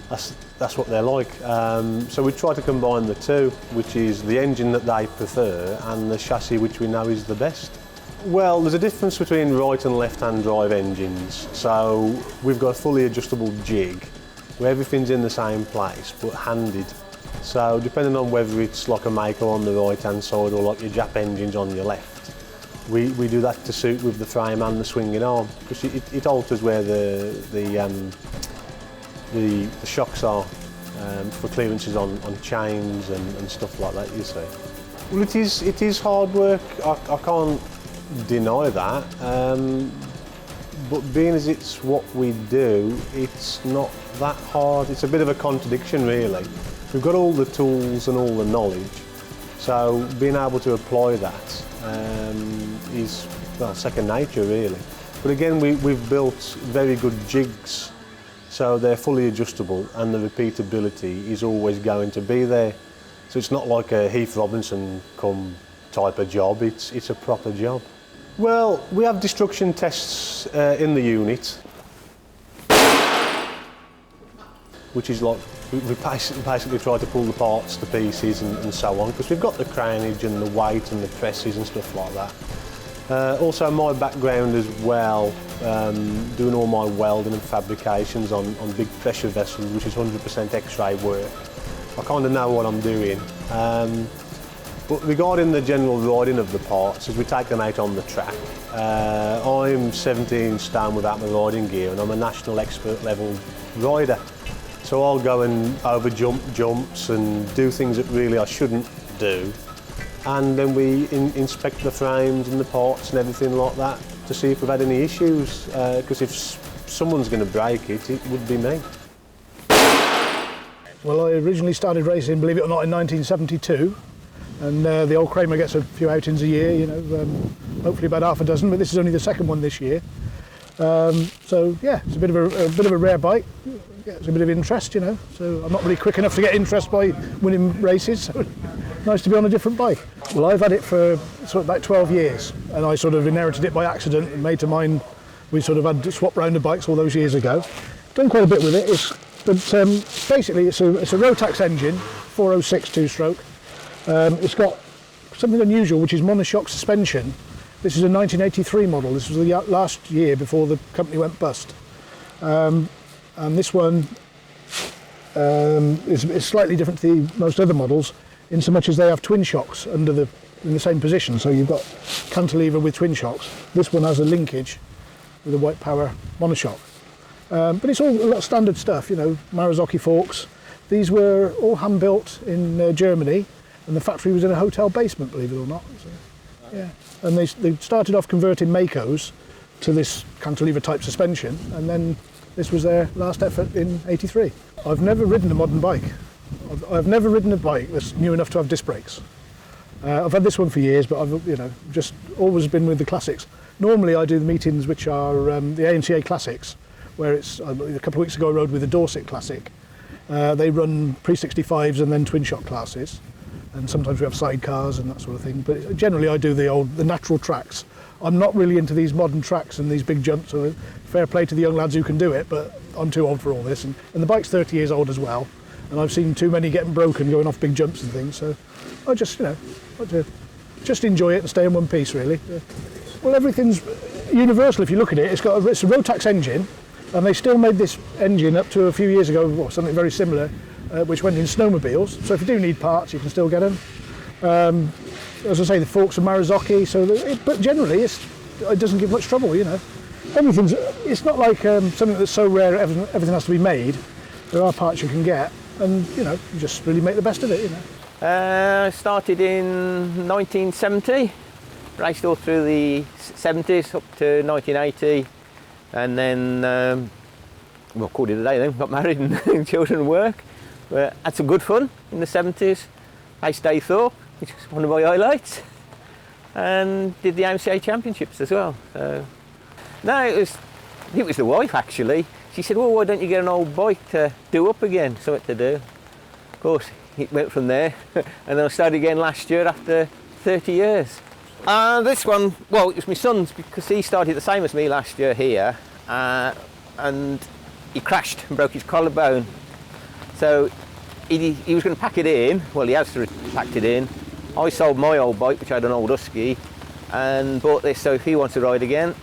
that's what they're like. So we try to combine the two, which is the engine that they prefer and the chassis which we know is the best. Well, there's a difference between right and left-hand drive engines. So we've got a fully adjustable jig where everything's in the same place but handed. So depending on whether it's like a Maico on the right-hand side or like your Jap engines on your left, we do that to suit with the frame and the swinging arm, because it alters where the shocks are for clearances on chains and stuff like that, you see. Well, it is hard work, I can't deny that, but being as it's what we do, it's not that hard. It's a bit of a contradiction, really. We've got all the tools and all the knowledge, so being able to apply that is, well, second nature, really. But again, we've built very good jigs, so they're fully adjustable and the repeatability is always going to be there. So it's not like a Heath Robinson type of job, it's a proper job. Well, we have destruction tests in the unit, which is like, we basically try to pull the parts to pieces and so on, because we've got the cranage and the weight and the presses and stuff like that. Also my background as well, doing all my welding and fabrications on big pressure vessels, which is 100% X-ray work. I kind of know what I'm doing. But regarding the general riding of the parts, as we take them out on the track, I'm 17 stone without my riding gear and I'm a national expert level rider. So I'll go and over jumps and do things that really I shouldn't do. And then we inspect the frames and the parts and everything like that to see if we've had any issues, because if someone's going to break it, it would be me. Well, I originally started racing, believe it or not, in 1972. And the old Kramer gets a few outings a year, you know, hopefully about half a dozen, but this is only the second one this year. So yeah, it's a bit of a rare bike. It's a bit of interest, you know. So I'm not really quick enough to get interest by winning races. So nice to be on a different bike. Well, I've had it for sort of about 12 years, and I sort of inherited it by accident. A mate of mine, we sort of had swapped round the bikes all those years ago. Done quite a bit with it. Basically it's a Rotax engine, 406 two-stroke. It's got something unusual, which is monoshock suspension. This is a 1983 model. This was the last year before the company went bust. And this one is slightly different to most other models, in so much as they have twin shocks in the same position. So you've got cantilever with twin shocks. This one has a linkage with a white power monoshock. But it's all a lot of standard stuff, you know, Marazocchi forks. These were all hand built in Germany. And the factory was in a hotel basement, believe it or not. So, yeah. And they started off converting Maicos to this cantilever type suspension, and then this was their last effort in '83. I've never ridden a modern bike. I've never ridden a bike that's new enough to have disc brakes. I've had this one for years, but I've just always been with the classics. Normally I do the meetings which are the AMCA Classics, where it's a couple of weeks ago I rode with the Dorset Classic. They run pre-65s and then twin shock classes. And sometimes we have sidecars and that sort of thing. But generally I do the natural tracks. I'm not really into these modern tracks and these big jumps. So fair play to the young lads who can do it, but I'm too old for all this. And the bike's 30 years old as well. And I've seen too many getting broken going off big jumps and things. So I just, like to just enjoy it and stay in one piece, really. Well, everything's universal if you look at it. It's a Rotax engine, and they still made this engine up to a few years ago, or something very similar, which went in snowmobiles. So if you do need parts, you can still get them. As I say, the forks are Marazocchi, but generally it doesn't give much trouble, you know. It's not like something that's so rare everything has to be made. There are parts you can get, and you just really make the best of it, I started in 1970, raced all through the 70s up to 1980, and then, well, called it a day then, got married and children and work. But had some good fun in the 70s. Raced Daythorpe, which was one of my highlights, and did the AMCA Championships as well. So, no, it was the wife actually. She said, well, why don't you get an old bike to do up again, something to do. Of course, it went from there, and then I started again last year after 30 years. This one, well, it was my son's, because he started the same as me last year here, and he crashed and broke his collarbone. So he was going to pack it in. Well, he has packed it in. I sold my old bike, which I had an old Husky, and bought this. So if he wants to ride again,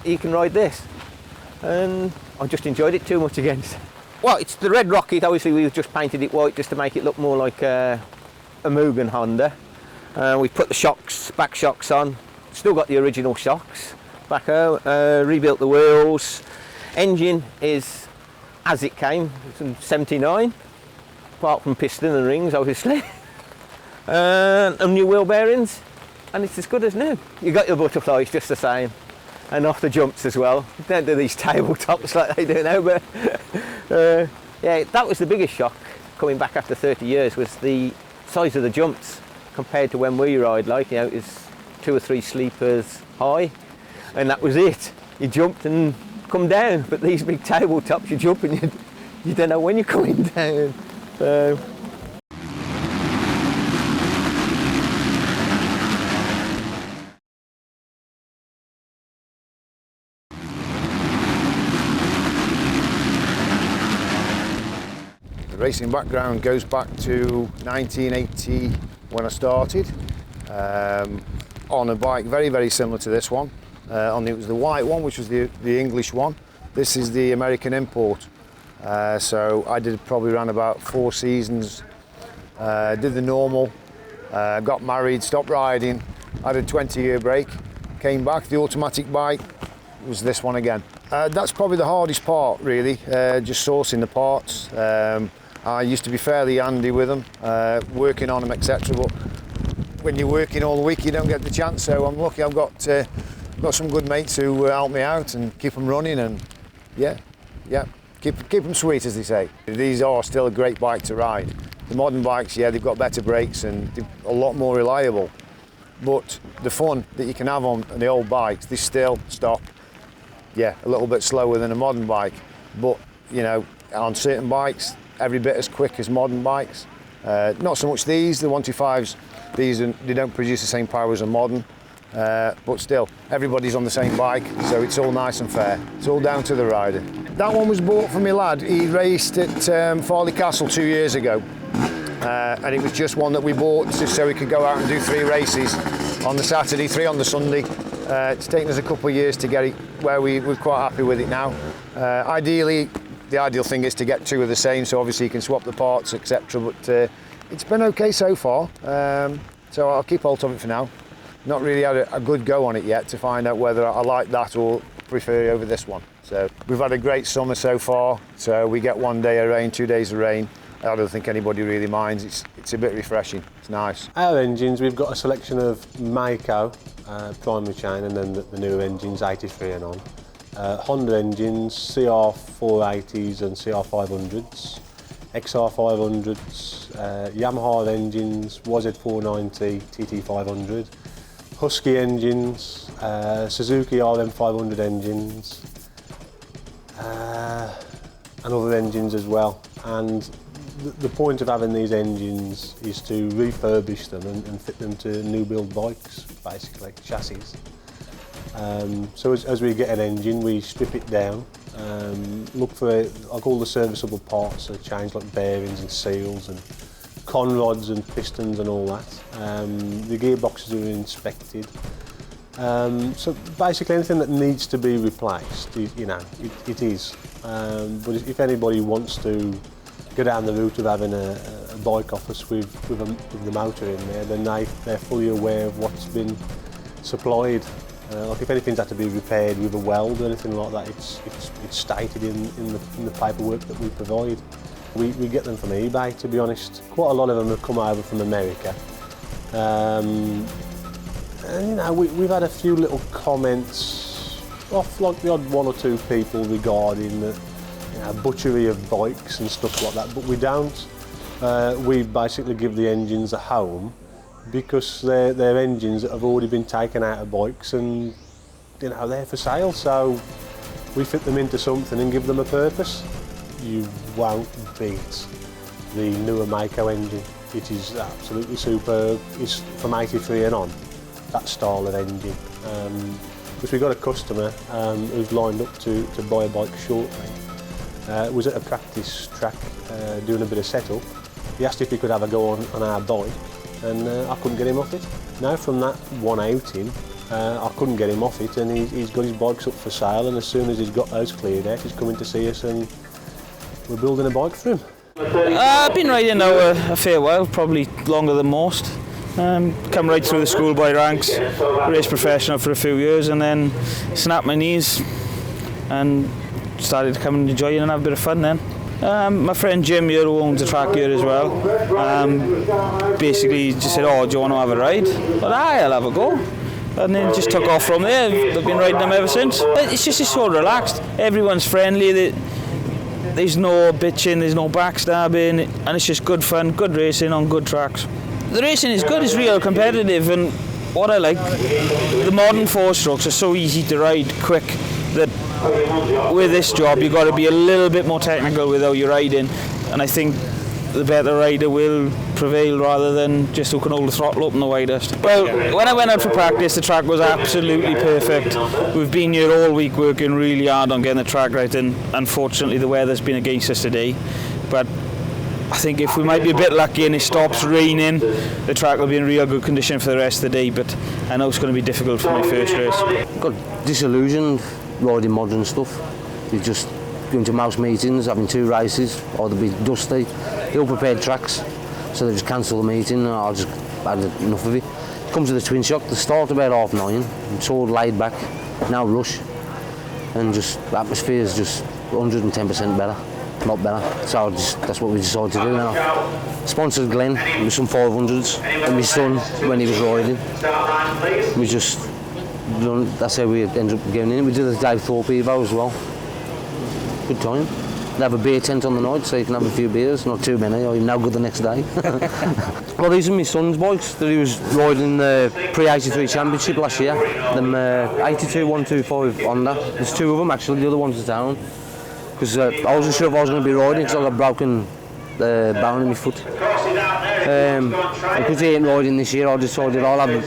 he can ride this. And I just enjoyed it too much again. Well, it's the red Rocket. Obviously, we've just painted it white just to make it look more like a Mugen Honda. We put the shocks, back shocks on. Still got the original shocks back out. Rebuilt the wheels. Engine is as it came, from 79, apart from piston and rings, obviously. And new wheel bearings, and it's as good as new. You got your butterflies just the same, and off the jumps as well. Don't do these tabletops like they do now, but yeah, that was the biggest shock coming back after 30 years, was the size of the jumps compared to when we ride. Like, you know, it's 2 or 3 sleepers high, and that was it. You jumped and come down, but these big tabletops, you jump and you don't know when you're coming down. So. The racing background goes back to 1980 when I started on a bike very, very similar to this one. It was the white one, which was the English one. This is the American import. So I probably ran about 4 seasons, did the normal, got married, stopped riding, had a 20-year break, came back. The automatic bike was this one again. That's probably the hardest part, really, just sourcing the parts. I used to be fairly handy with them, working on them, etc. But when you're working all the week, you don't get the chance. So I'm lucky I've got some good mates who help me out and keep them running, and yeah, keep them sweet, as they say. These are still a great bike to ride. The modern bikes, yeah, they've got better brakes and they're a lot more reliable. But the fun that you can have on the old bikes, they still stop, yeah, a little bit slower than a modern bike. But, you know, on certain bikes, every bit as quick as modern bikes. Not so much these, the 125s, they don't produce the same power as a modern. But still, everybody's on the same bike, so it's all nice and fair. It's all down to the rider. That one was bought for my lad. He raced at Farley Castle 2 years ago. And it was just one that we bought just so we could go out and do 3 races on the Saturday, 3 on the Sunday. It's taken us a couple of years to get it where we're quite happy with it now. Ideally, the ideal thing is to get 2 of the same, so obviously you can swap the parts, etc. But it's been okay so far, so I'll keep hold of it for now. Not really had a good go on it yet to find out whether I like that or prefer over this one. So we've had a great summer so far, so we get 1 day of rain, 2 days of rain. I don't think anybody really minds. It's a bit refreshing. It's nice. Our engines, we've got a selection of Maico primary chain, and then the newer engines 83 and on. Honda engines, CR480s and CR500s, XR500s, Yamaha engines, YZ490, TT500, Husky engines, Suzuki RM500 engines, and other engines as well. And the point of having these engines is to refurbish them and fit them to new build bikes, basically, chassis. So as we get an engine, we strip it down, look for like all the serviceable parts, so change like bearings and seals and con rods and pistons and all that. The gearboxes are inspected. So basically anything that needs to be replaced, you know, it is. But if anybody wants to go down the route of having a bike office with the motor in there, then they're fully aware of what's been supplied. Like if anything's had to be repaired with a weld or anything like that, it's stated in the paperwork that we provide. We get them from eBay, to be honest. Quite a lot of them have come over from America. And you know, we've had a few little comments off like the odd 1 or 2 people regarding the butchery of bikes and stuff like that, but we don't. We basically give the engines a home because they're engines that have already been taken out of bikes and, you know, they're for sale, so we fit them into something and give them a purpose. You won't beat the newer Maico engine. It is absolutely superb. It's from 83 and on, that style of engine. Because we've got a customer who's lined up to buy a bike shortly. was at a practice track doing a bit of setup. He asked if he could have a go on our bike, and I couldn't get him off it. Now from that one outing, I couldn't get him off it, and he's got his bikes up for sale, and as soon as he's got those cleared out, he's coming to see us, and we're building a bike for him. I've been riding now a fair while, probably longer than most. Come right through the schoolboy ranks, raced professional for a few years, and then snapped my knees and started to come and enjoy it and have a bit of fun then. My friend Jim here, who owns the track here as well, basically just said, "Oh, do you want to have a ride?" I thought, "Aye, I'll have a go." And then it just took off from there. They've been riding them ever since. It's just so relaxed. Everyone's friendly. There's no bitching, there's no backstabbing, and it's just good fun, good racing on good tracks. The racing is good, it's real competitive, and what I like, the modern four-strokes are so easy to ride quick that with this job you've got to be a little bit more technical with how you're riding, and I think the better rider will prevail rather than just who can hold the throttle up in the widest. Well, when I went out for practice, the track was absolutely perfect. We've been here all week working really hard on getting the track right, and unfortunately the weather's been against us today. But I think if we might be a bit lucky and it stops raining, the track will be in real good condition for the rest of the day, but I know it's going to be difficult for my first race. Got disillusioned riding modern stuff. You just going to mouse meetings, having 2 races, or they'll be dusty, ill-prepared tracks, so they just cancel the meeting, and I just had enough of it. Come to the Twinshock, they start about 9:30, it's all laid back, now rush, and just the atmosphere is just 110% better, not better, so that's what we decided to do now. Sponsored Glenn with some 500s, and my son when he was riding. We just, that's how we ended up getting in. We did the Dave Thorpe Evo as well. Good time. They have a beer tent on the night, so you can have a few beers, not too many, or you're now good the next day. Well, these are my son's bikes that he was riding the pre-83 championship last year. Them 82 125 Honda. There's 2 of them actually, the other one's the town. Because I wasn't sure if I was going to be riding because I got broken bone in my foot. And because he ain't riding this year, I decided I'll have a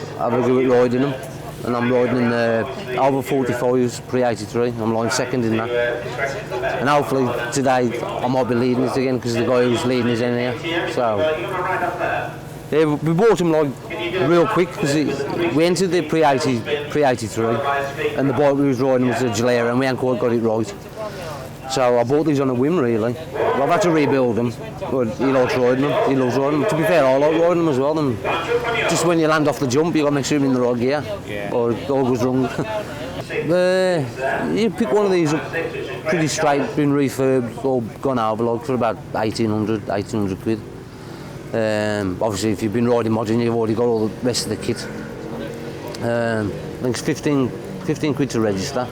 go at riding them. And I'm riding in the over 45s pre-83. I'm lying second in that. And hopefully today I might be leading it again because the guy who's leading is in here. So yeah, we bought him like real quick because we entered the pre-83 and the bike we was riding was a Gilera and we hadn't quite got it right. So I bought these on a whim really. Well, I've had to rebuild them, but he likes riding them. He loves riding them. To be fair, I like riding them as well. And just when you land off the jump, you've got to make sure you're in the right gear, or it all goes wrong. You pick one of these up pretty straight, been refurbed, or gone over like for about 1800 quid. Obviously, if you've been riding modern, you've already got all the rest of the kit. I think it's 15 quid to register.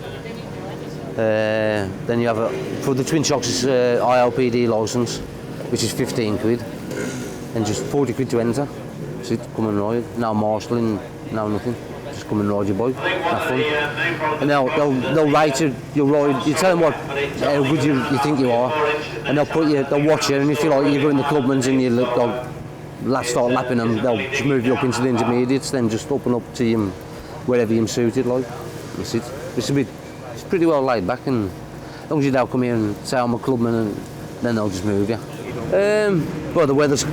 Then you have for the Twinshocks ILPD licence, which is 15 quid, and just 40 quid to enter. So come and ride. No marshalling, no nothing. Just come and ride your bike, have fun. And they'll rate you. You'll ride. You tell them how good you think you are, and they'll watch you. And if you like, you go in the clubmans and you start lapping them, they'll just move you up into the intermediates, then just up and up to you wherever you're suited. Like that's it. It's pretty well laid back, and as long as you don't come here and say I'm a clubman, and then they'll just move you. Well, the weather's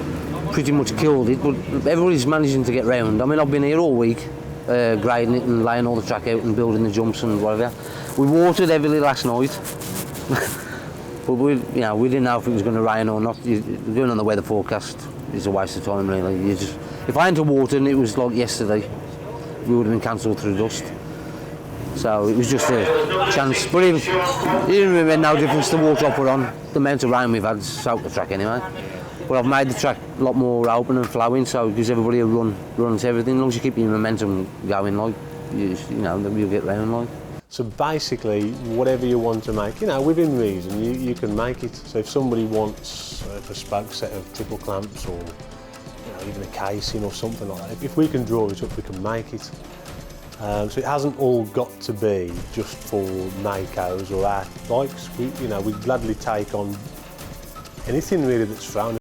pretty much killed it, but everybody's managing to get round. I mean, I've been here all week, grading it and laying all the track out and building the jumps and whatever. We watered heavily last night, but we didn't know if it was going to rain or not. Going on the weather forecast is a waste of time, really. If I hadn't watered and it was like yesterday, we would have been cancelled through dust. So it was just a chance, but it didn't make no difference the water I put on. The amount of rain we've had soaked the track anyway. But I've made the track a lot more open and flowing, so it gives everybody a run to everything. As long as you keep your momentum going, like you'll get round, like. So basically, whatever you want to make, within reason, you can make it. So if somebody wants a bespoke set of triple clamps or even a casing or something like that, if we can draw it up, we can make it. So it hasn't all got to be just for Maicos or our bikes. We gladly take on anything really that's thrown.